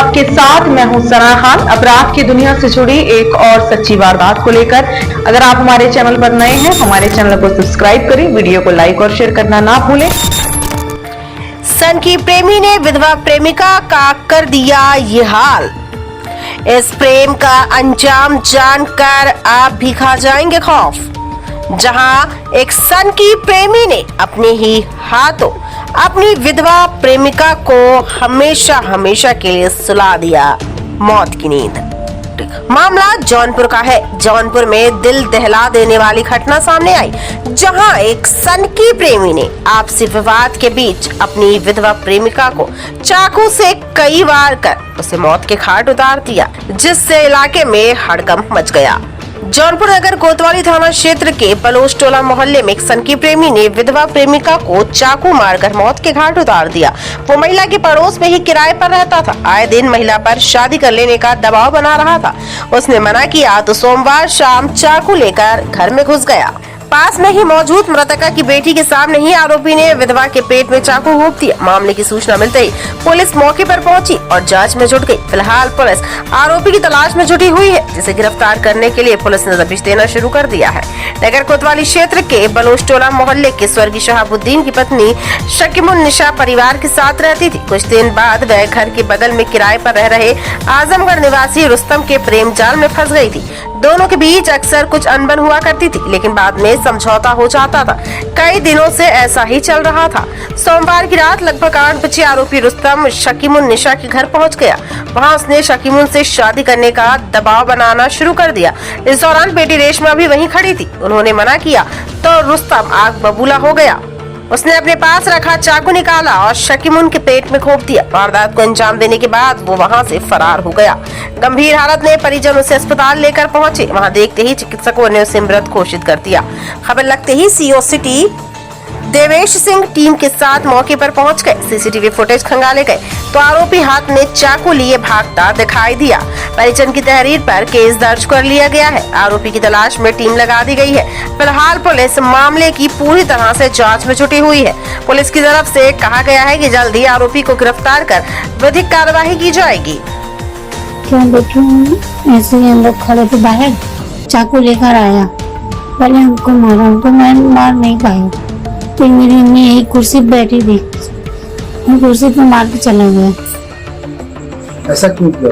आपके साथ मैं हूं सना खान। अपराध की दुनिया से जुड़ी एक और सच्ची वारदात को लेकर अगर आप हमारे चैनल पर नए हैं, हमारे चैनल को सब्सक्राइब करें, वीडियो को लाइक और शेयर करना ना भूलें। सनकी प्रेमी ने विधवा प्रेमिका का कर दिया ये हाल। इस प्रेम का अंजाम जानकर आप भी खा जाएंगे खौफ, जहां एक सनकी प्रेमी ने अपने ही हाथों अपनी विधवा प्रेमिका को हमेशा के लिए सुला दिया मौत की नींद। मामला जौनपुर का है। जौनपुर में दिल दहला देने वाली घटना सामने आई, जहां एक सनकी प्रेमी ने आपसी विवाद के बीच अपनी विधवा प्रेमिका को चाकू से कई वार कर उसे मौत के घाट उतार दिया, जिससे इलाके में हड़कंप मच गया। जौनपुर नगर कोतवाली थाना क्षेत्र के बलोच टोला मोहल्ले में एक सनकी प्रेमी ने विधवा प्रेमिका को चाकू मारकर मौत के घाट उतार दिया। वो महिला के पड़ोस में ही किराए पर रहता था। आए दिन महिला पर शादी कर लेने का दबाव बना रहा था। उसने मना किया तो सोमवार शाम चाकू लेकर घर में घुस गया। पास में ही मौजूद मृतका की बेटी के सामने ही आरोपी ने विधवा के पेट में चाकू घोंप दिया। मामले की सूचना मिलते ही पुलिस मौके पर पहुंची और जांच में जुट गई। फिलहाल पुलिस आरोपी की तलाश में जुटी हुई है, जिसे गिरफ्तार करने के लिए पुलिस ने दबिश देना शुरू कर दिया है। नगर कोतवाली क्षेत्र के बलोच टोला मोहल्ले के स्वर्गीय शहाबुद्दीन की पत्नी शकीमुन्निसा परिवार के साथ रहती थी। कुछ दिन बाद वह घर के बगल में किराए पर रह रहे आजमगढ़ निवासी रुस्तम के प्रेम जाल में फंस गई थी। दोनों के बीच अक्सर कुछ अनबन हुआ करती थी, लेकिन बाद में समझौता हो जाता था। कई दिनों से ऐसा ही चल रहा था। सोमवार की रात लगभग 8 बजे आरोपी रुस्तम शकीमुन्निसा के घर पहुंच गया। वहां उसने शकीमुन से शादी करने का दबाव बनाना शुरू कर दिया। इस दौरान बेटी रेशमा भी वहीं खड़ी थी। उन्होंने मना किया तो रुस्तम आग बबूला हो गया। उसने अपने पास रखा चाकू निकाला और शकीमुन के पेट में घोंप दिया। वारदात को अंजाम देने के बाद वो वहां से फरार हो गया। गंभीर हालत में परिजन उसे अस्पताल लेकर पहुंचे। वहां देखते ही चिकित्सकों ने उसे मृत घोषित कर दिया। खबर लगते ही CO city Devesh Singh team के साथ मौके पर पहुंच गए। सीसीटीवी फुटेज खंगाले गए तो आरोपी हाथ में चाकू लिए भागता दिखाई दिया। परिजन की तहरीर पर केस दर्ज कर लिया गया है। आरोपी की तलाश में टीम लगा दी गई है। फिलहाल पुलिस मामले की पूरी तरह से जांच में जुटी हुई है। पुलिस की तरफ से कहा गया है कि जल्द ही आरोपी को गिरफ्तार कर विधिक कार्यवाही की जाएगी। क्या देखूं, ऐसे ही हम लोग खड़े थे बाहर, चाकू लेकर आया, पहले हमको मारा, हमको मैं मार नहीं पाई। फिर मेरी अम्मी यही कुर्सी पे बैठी थी, कुर्सी पे मार के चला गया। ऐसा क्यों किया?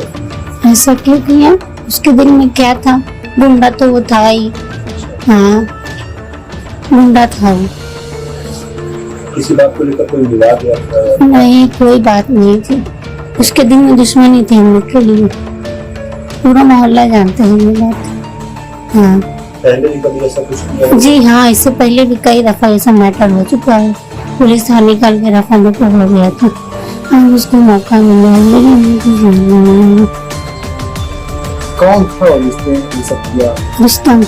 ऐसा क्यों किया? उसके दिल में क्या था? गुंडा तो वो था ही। हाँ, गुंडा था वो। किसी बात को लेकर कोई विवाद या? नहीं, कोई बात नहीं थी। उसके दिल में दुश्मनी थी हम लोग के लिए। पूरा मोहल्ला जानते हैं ये बात। हाँ, पहले भी कभी ऐसा कुछ किया? जी हाँ, इससे पहले भी कई दफा ऐसा मैटर हो चुका है। पुलिस थाने निकाल के रफा दफा हो गया था। अब उसको मौका मिला है। मेरी अम्मी को जानना। कौन था जिसने ये सब किया? रुस्तम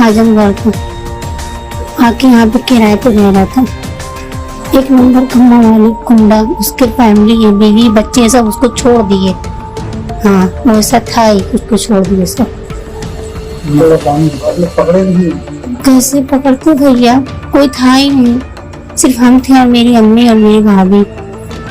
आजमगढ़ का, आके यहाँ पे किराए पे रह रहा था। एक नंबर खम्मा वाली गुंडा, उसके फैमिली है, बीवी बच्चे सब उसको छोड़ दिए। हाँ, वैसा था ही, उसको छोड़ दिए सब। पकड़े नहीं? कैसे पकड़ते भैया, कोई था ही नहीं। सिर्फ हम थे और मेरी अम्मी और मेरी भाभी,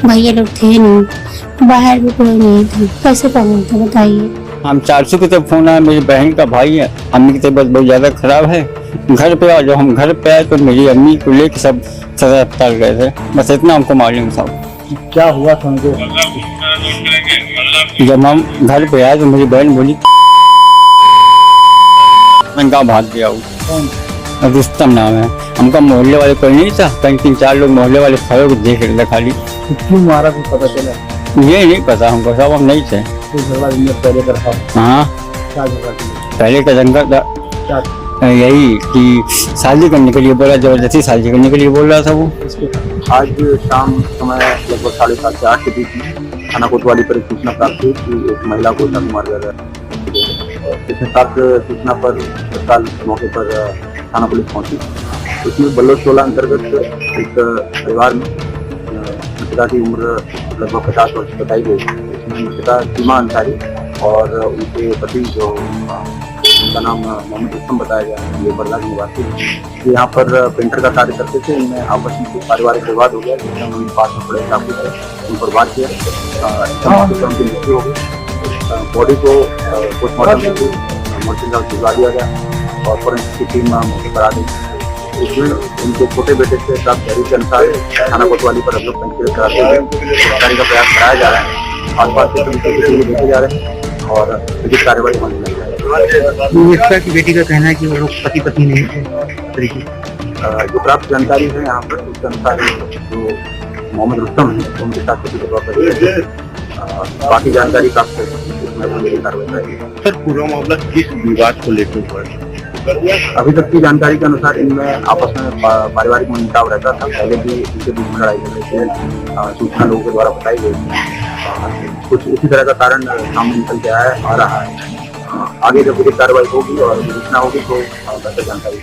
भैया लोग थे नहीं, बाहर भी कोई नहीं था। कैसे पकड़ते बताइए? हम 400 की तरफ फोन आया, मेरी बहन का भाई है, अम्मी की तबीयत बहुत ज्यादा खराब है, घर पे आओ। जब हम घर पे आए तो मेरी अम्मी को लेके सब सदर अस्पताल गए थे। बस इतना हमको मालूम था। क्या हुआ था उनको? जब हम घर पे आए तो मेरी बहन बोली मैं गाँव भाग गया हूँ। रुस्तम नाम है। हमका मोहल्ले वाले कोई नहीं था, कहीं 3-4 लोग मोहल्ले वाले खड़े को देख रहे खाली। क्यों मारा कुछ पता चला? ये नहीं पता हमको, सब हम नहीं थे। पहले का था? हाँ, क्या झगड़ा? पहले का जंगल था यही कि शादी करने के लिए बोला, जबरदस्ती शादी करने के लिए बोल रहा था वो। आज शाम समय लगभग 7:30 से 8 के बीच में थाना कोतवाली पर एक सूचना प्राप्त हुई कि एक महिला को चाकू मार दिया गया। इसके साथ सूचना पर तत्काल मौके पर थाना पुलिस पहुंची। इसमें बलोच टोला अंतर्गत एक परिवार में मृतका की उम्र लगभग 50 वर्ष बताई गई। इसमें मृतका सीमा अंसारी और उनके पति जो जिसका नाम मोहम्मद रुस्तम बताया गया, ये बरला के निवासी हैं। ये यहाँ पर पेंटर का कार्य करते थे। इनमें आपस में कुछ पारिवारिक विवाद हो गया, जिसमें उन्होंने पास में पड़े चाकू से उन पर वार किया। उनकी मृत्यु हो गई। बॉडी को पोस्टमार्टम के लिए मोर्चरी भिजवा दिया गया और फोरेंसिक की टीम मौके पर आ गई। इसमें उनके छोटे बेटे से प्राप्त जानकारी के अनुसार थाना कोतवाली पर हम लोग पंजीकृत कराते हुए गिरफ्तारी का प्रयास कराया जा रहा है। आसपास के लोग देखे जा रहे हैं और उचित कार्रवाई होने लगी है। की बेटी का कहना है कि वो लोग पति पत्नी नहीं थे। जो प्राप्त जानकारी है यहाँ पर, उसके अनुसार जो मोहम्मद रुस्तम है उनके साथ पति के तौर पर बाकी जानकारी प्राप्त करके कार्रवाई कराई। सर, पूरा मामला किस विवाद को लेकर हुआ है? अभी तक की जानकारी के अनुसार इनमें आपस में पारिवारिक मनमुटाव रहता था। पहले भी इनके बीच में लड़ाई झगड़े की सूचना लोगों के द्वारा बताई गई। कुछ इसी तरह का कारण सामने निकल के आ रहा है। आगे जब उचित कार्रवाई होगी और सूचना होगी तो बेहतर जानकारी